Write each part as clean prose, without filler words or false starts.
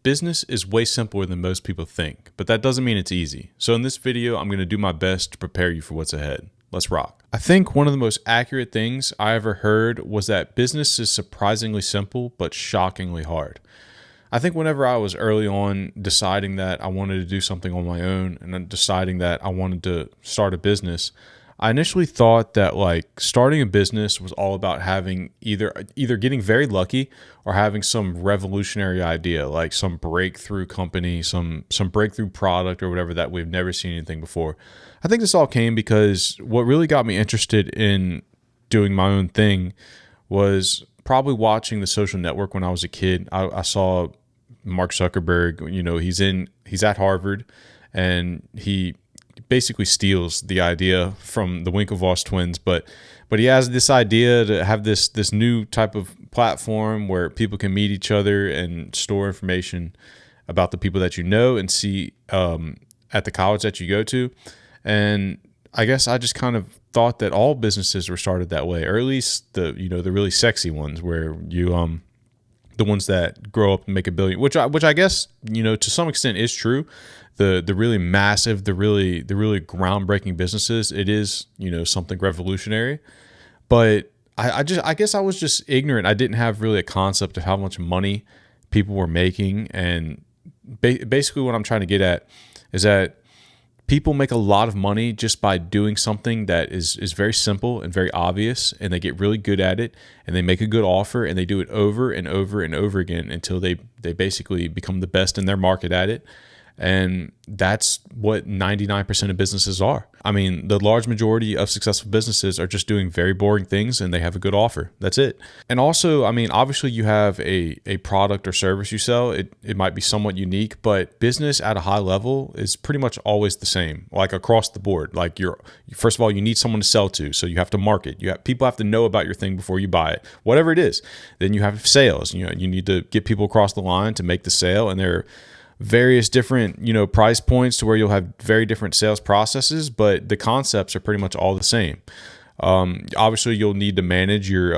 Business is way simpler than most people think, but that doesn't mean it's easy. So in this video, I'm going to do my best to prepare you for what's ahead. Let's rock. I think one of the most accurate things I ever heard was that business is surprisingly simple, but shockingly hard. I think whenever I was early on deciding that I wanted to do something on my own and then deciding that I wanted to start a business, I initially thought that like starting a business was all about having either getting very lucky or having some revolutionary idea, like some breakthrough company, some breakthrough product or whatever that we've never seen anything before. I think this all came because what really got me interested in doing my own thing was probably watching The Social Network when I was a kid. I saw Mark Zuckerberg, he's at Harvard and he basically steals the idea from the Winklevoss twins, but he has this idea to have this new type of platform where people can meet each other and store information about the people that you know and see at the college that you go to. And I guess I just kind of thought that all businesses were started that way, or at least the really sexy ones where you the ones that grow up and make $1 billion, which I guess to some extent is true. The really massive, the really groundbreaking businesses, it is something revolutionary. But I guess I was just ignorant. I didn't have really a concept of how much money people were making, and basically what I'm trying to get at is that people make a lot of money just by doing something that is very simple and very obvious, and they get really good at it, and they make a good offer, and they do it over and over and over again until they basically become the best in their market at it. And that's what 99% of businesses are. I mean, the large majority of successful businesses are just doing very boring things and they have a good offer. That's it. And also, I mean, obviously you have a product or service you sell. It might be somewhat unique, but business at a high level is pretty much always the same, like across the board. Like first of all, you need someone to sell to. So you have to market. People have to know about your thing before you buy it, whatever it is. Then you have sales. You need to get people across the line to make the sale, and there are various different, price points to where you'll have very different sales processes, but the concepts are pretty much all the same. Obviously, you'll need to manage your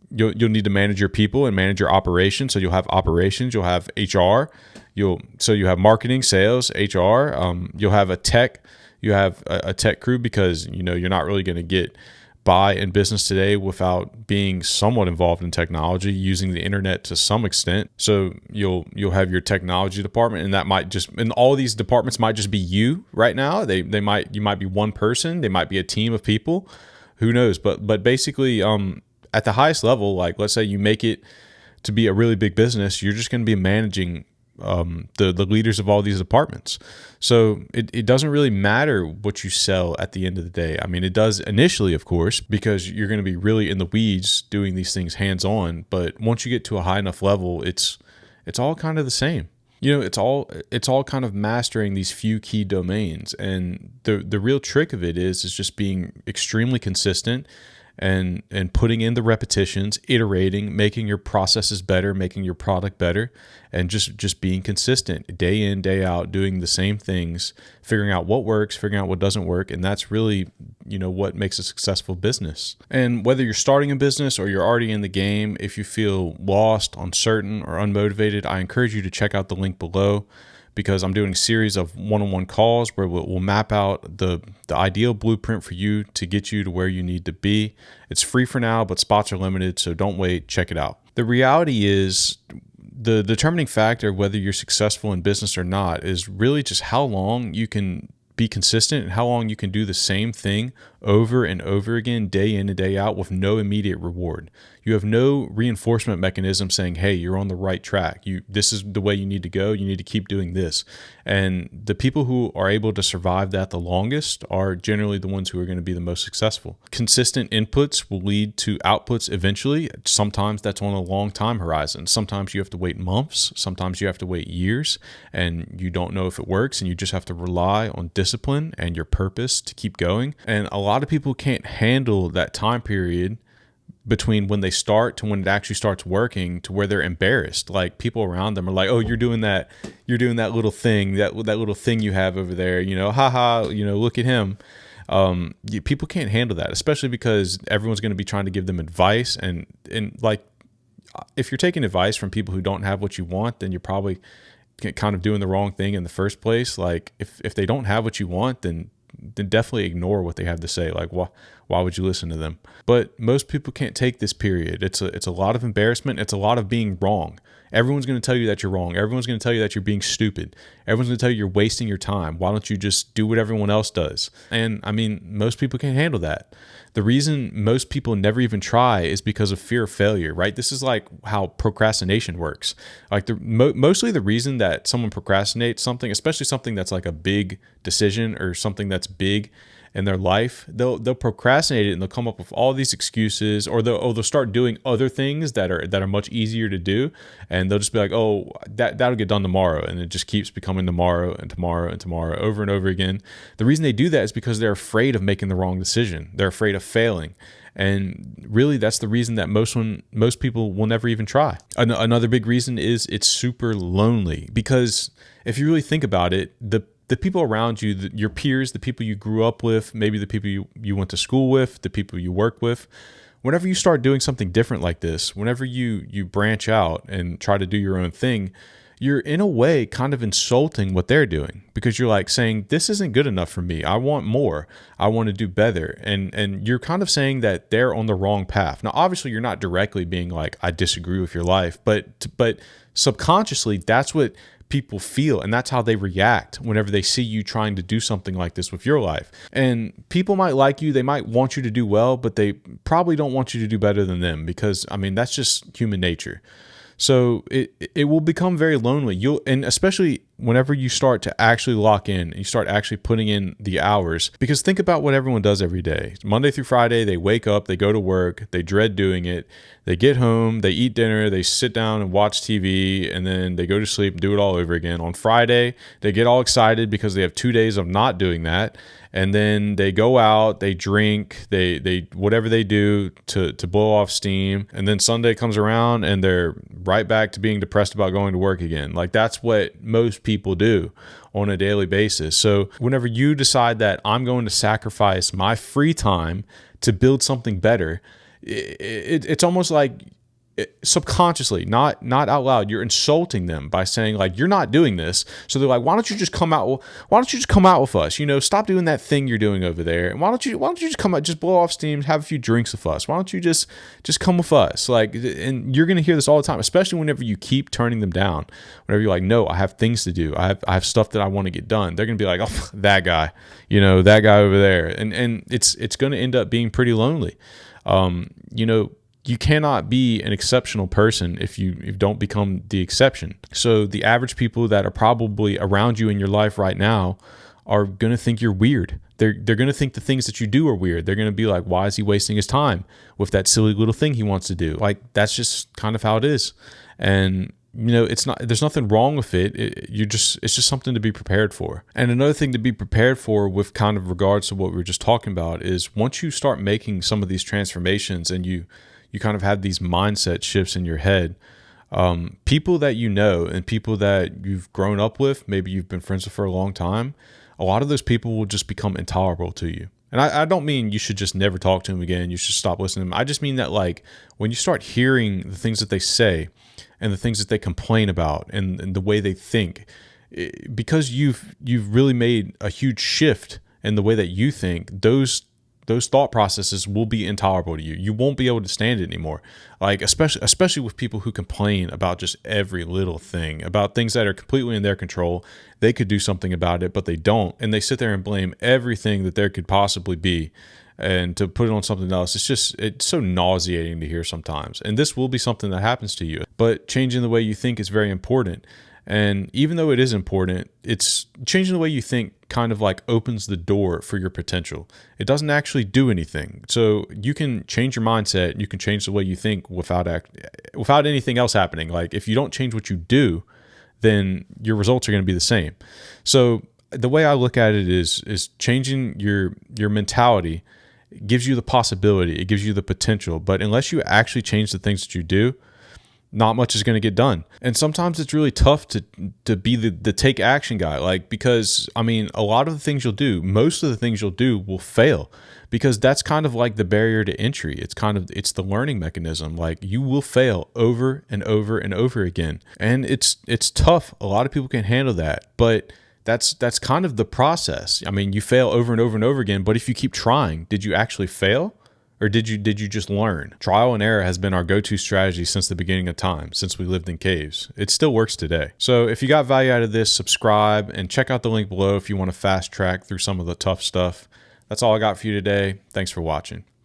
you'll need to manage your people and manage your operations. So you'll have operations, you'll have HR, you have marketing, sales, HR. You'll have a tech, you have a tech crew, because you're not really going to get by in business today without being somewhat involved in technology, using the internet to some extent. So you'll have your technology department, and all these departments might just be you right now. You might be one person, they might be a team of people, who knows? But basically, at the highest level, like let's say you make it to be a really big business, you're just going to be managing the leaders of all these departments. So it doesn't really matter what you sell at the end of the day. I mean, it does initially, of course, because you're going to be really in the weeds doing these things hands-on. But once you get to a high enough level, it's all kind of the same. It's all kind of mastering these few key domains. And the real trick of it is just being extremely consistent and putting in the repetitions, iterating, making your processes better, making your product better, and just being consistent day in, day out, doing the same things, figuring out what works, figuring out what doesn't work. And that's really, what makes a successful business. And whether you're starting a business or you're already in the game, if you feel lost, uncertain, or unmotivated, I encourage you to check out the link below, because I'm doing a series of one-on-one calls where we'll map out the ideal blueprint for you to get you to where you need to be. It's free for now, but spots are limited, so don't wait. Check it out. The reality is, the determining factor of whether you're successful in business or not is really just how long you can be consistent and how long you can do the same thing over and over again, day in and day out, with no immediate reward. You have no reinforcement mechanism saying, hey, you're on the right track. This is the way you need to go. You need to keep doing this. And the people who are able to survive that the longest are generally the ones who are going to be the most successful. Consistent inputs will lead to outputs eventually. Sometimes that's on a long time horizon. Sometimes you have to wait months. Sometimes you have to wait years, and you don't know if it works, and you just have to rely on discipline and your purpose to keep going. And a lot of people can't handle that time period between when they start to when it actually starts working, to where they're embarrassed. Like, people around them are like, oh, you're doing that little thing, that little thing you have over there, haha, look at him. People can't handle that, especially because everyone's going to be trying to give them advice, and like, if you're taking advice from people who don't have what you want, then you're probably kind of doing the wrong thing in the first place. Like if they don't have what you want, then definitely ignore what they have to say. Like, why would you listen to them? But most people can't take this period. It's a lot of embarrassment. It's a lot of being wrong. Everyone's going to tell you that you're wrong. Everyone's going to tell you that you're being stupid. Everyone's going to tell you you're wasting your time. Why don't you just do what everyone else does? And I mean, most people can't handle that. The reason most people never even try is because of fear of failure, right? This is like how procrastination works. Like mostly the reason that someone procrastinates something, especially something that's like a big decision or something that's big in their life, they'll procrastinate it and they'll come up with all these excuses, or they'll start doing other things that are much easier to do, and they'll just be like, oh, that'll get done tomorrow, and it just keeps becoming tomorrow and tomorrow and tomorrow over and over again. The reason they do that is because they're afraid of making the wrong decision. They're afraid of failing. And really, that's the reason that most people will never even try. Another big reason is it's super lonely, because if you really think about it, the people around you, your peers, the people you grew up with, maybe the people you went to school with, the people you work with, whenever you start doing something different like this, whenever you branch out and try to do your own thing, you're in a way kind of insulting what they're doing, because you're like saying, this isn't good enough for me. I want more. I want to do better. And you're kind of saying that they're on the wrong path. Now, obviously, you're not directly being like, I disagree with your life, but subconsciously, that's what people feel, and that's how they react whenever they see you trying to do something like this with your life. And people might like you, they might want you to do well, but they probably don't want you to do better than them, because I mean, that's just human nature. So it will become very lonely. And especially whenever you start to actually lock in and you start actually putting in the hours, because think about what everyone does every day. Monday through Friday, they wake up, they go to work, they dread doing it. They get home, they eat dinner, they sit down and watch TV, and then they go to sleep and do it all over again. On Friday, they get all excited because they have 2 days of not doing that. And then they go out, they drink, they whatever they do to blow off steam. And then Sunday comes around and they're right back to being depressed about going to work again. Like, that's what most people do on a daily basis. So whenever you decide that I'm going to sacrifice my free time to build something better, it's almost like subconsciously, not out loud, you're insulting them by saying, like, you're not doing this. So they're like, why don't you just come out with us? Stop doing that thing you're doing over there. And why don't you just come out, just blow off steam, have a few drinks with us? Why don't you just come with us? Like, and you're going to hear this all the time, especially whenever you keep turning them down. Whenever you're like, no, I have things to do. I have stuff that I want to get done. They're going to be like, oh, that guy, that guy over there. And it's going to end up being pretty lonely. You cannot be an exceptional person if you don't become the exception. So the average people that are probably around you in your life right now are going to think you're weird. They're going to think the things that you do are weird. They're going to be like, why is he wasting his time with that silly little thing he wants to do? Like, that's just kind of how it is. And there's nothing wrong with it. It's just something to be prepared for. And another thing to be prepared for, with kind of regards to what we were just talking about, is once you start making some of these transformations and you kind of have these mindset shifts in your head, people that you know and people that you've grown up with, maybe you've been friends with for a long time, a lot of those people will just become intolerable to you. And I don't mean you should just never talk to them again, you should stop listening to them. I just mean that, like, when you start hearing the things that they say and the things that they complain about and the way they think, because you've really made a huge shift in the way that you think, those thought processes will be intolerable to you. You won't be able to stand it anymore. Like, especially with people who complain about just every little thing, about things that are completely in their control. They could do something about it, but they don't. And they sit there and blame everything that there could possibly be and to put it on something else. It's so nauseating to hear sometimes. And this will be something that happens to you. But changing the way you think is very important. And even though it is important, it's changing the way you think kind of like opens the door for your potential. It doesn't actually do anything. So you can change your mindset, you can change the way you think without anything else happening. Like, if you don't change what you do, then your results are going to be the same. So the way I look at it is changing your mentality gives you the possibility, it gives you the potential. But unless you actually change the things that you do, not much is going to get done. And sometimes it's really tough to be the take action guy, like, because I mean, a lot of the things you'll do, most of the things you'll do will fail, because that's kind of like the barrier to entry. It's the learning mechanism. Like, you will fail over and over and over again. And it's tough. A lot of people can handle that, but that's kind of the process. I mean, you fail over and over and over again, but if you keep trying, did you actually fail? Or did you just learn? Trial and error has been our go-to strategy since the beginning of time, since we lived in caves. It still works today. So if you got value out of this, subscribe and check out the link below if you want to fast track through some of the tough stuff. That's all I got for you today. Thanks for watching.